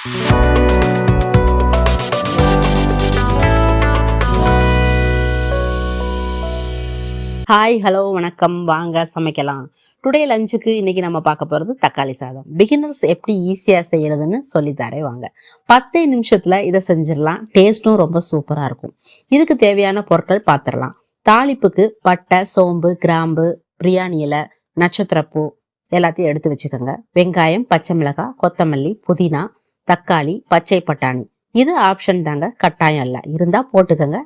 Hi hello வணக்கம், வாங்க சமைக்கலாம். டுடே லஞ்சுக்கு இன்னைக்கு நம்ம பார்க்க போகிறது தக்காளி சாதம். பிகினர்ஸ் எப்படி ஈஸியாக செய்யறதுன்னு சொல்லித்தரேன் வாங்க. 10 நிமிஷத்தில் இதை செஞ்சிடலாம். டேஸ்ட்டும் ரொம்ப சூப்பராக இருக்கும். இதுக்கு தேவையான பொருட்கள் பார்த்துடலாம். தாளிப்புக்கு பட்டை, சோம்பு, கிராம்பு, பிரியாணி இலை, நட்சத்திரப்பூ எல்லாத்தையும் எடுத்து வச்சுக்கோங்க. வெங்காயம், பச்சை மிளகாய், கொத்தமல்லி, புதினா, தக்காளி, பச்சை பட்டாணி. இது ஆப்ஷன் தாங்க, கட்டாயம் இல்லை. இருந்தால் போட்டுக்கோங்க.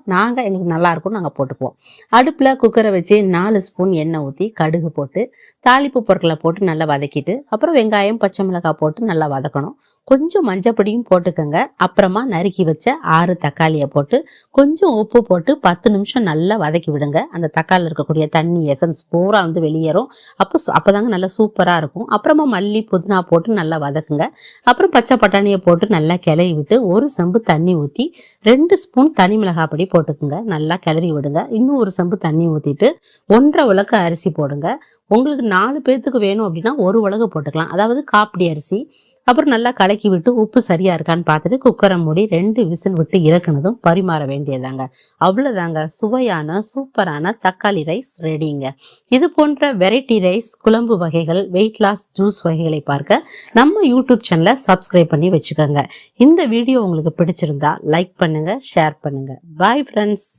எங்களுக்கு நல்லா இருக்கும், நாங்கள் போட்டுக்குவோம். அடுப்பில் குக்கரை வச்சு 4 ஸ்பூன் எண்ணெய் ஊற்றி கடுகு போட்டு தாளிப்பு பொருட்களை போட்டு நல்லா வதக்கிட்டு அப்புறம் வெங்காயம், பச்சை மிளகாய் போட்டு நல்லா வதக்கணும். கொஞ்சம் மஞ்சப்பொடியும் போட்டுக்கோங்க. அப்புறமா நறுக்கி வச்ச 6 தக்காளியை போட்டு கொஞ்சம் உப்பு போட்டு 10 நிமிஷம் நல்லா வதக்கி விடுங்க. அந்த தக்காளியில் இருக்கக்கூடிய தண்ணி எசன்ஸ் பூரா வெளியேறும். அப்போதாங்க நல்லா சூப்பராக இருக்கும். அப்புறமா மல்லி, புதினா போட்டு நல்லா வதக்குங்க. அப்புறம் பச்சை பட்டாணியை போட்டு நல்லா கிளறி விட்டு 1 செம்பு தண்ணி ஊற்றி 2 ஸ்பூன் தனி மிளகாய் பொடி போட்டுக்குங்க. நல்லா கிளறி விடுங்க. இன்னும் 1 செம்பு தண்ணி ஊற்றிட்டு 1.5 உலக்கு அரிசி போடுங்க. உங்களுக்கு 4 பேர்த்துக்கு வேணும் அப்படின்னா 1 உலகு போட்டுக்கலாம், அதாவது காப்பிடி அரிசி. அப்புறம் நல்லா கலக்கி விட்டு உப்பு சரியா இருக்கான்னு பார்த்துட்டு குக்கரை மூடி 2 விசில் விட்டு இறக்குனதும் பரிமாற வேண்டியதாங்க. அவ்வளவுதாங்க, சுவையான சூப்பரான தக்காளி ரைஸ் ரெடிங்க. இது போன்ற வெரைட்டி ரைஸ், குழம்பு வகைகள், வெயிட் லாஸ் ஜூஸ் வகைகளை பார்க்க நம்ம யூடியூப் சேனலை சப்ஸ்கிரைப் பண்ணி வச்சுக்கோங்க. இந்த வீடியோ உங்களுக்கு பிடிச்சிருந்தா லைக் பண்ணுங்க, ஷேர் பண்ணுங்க. Bye friends.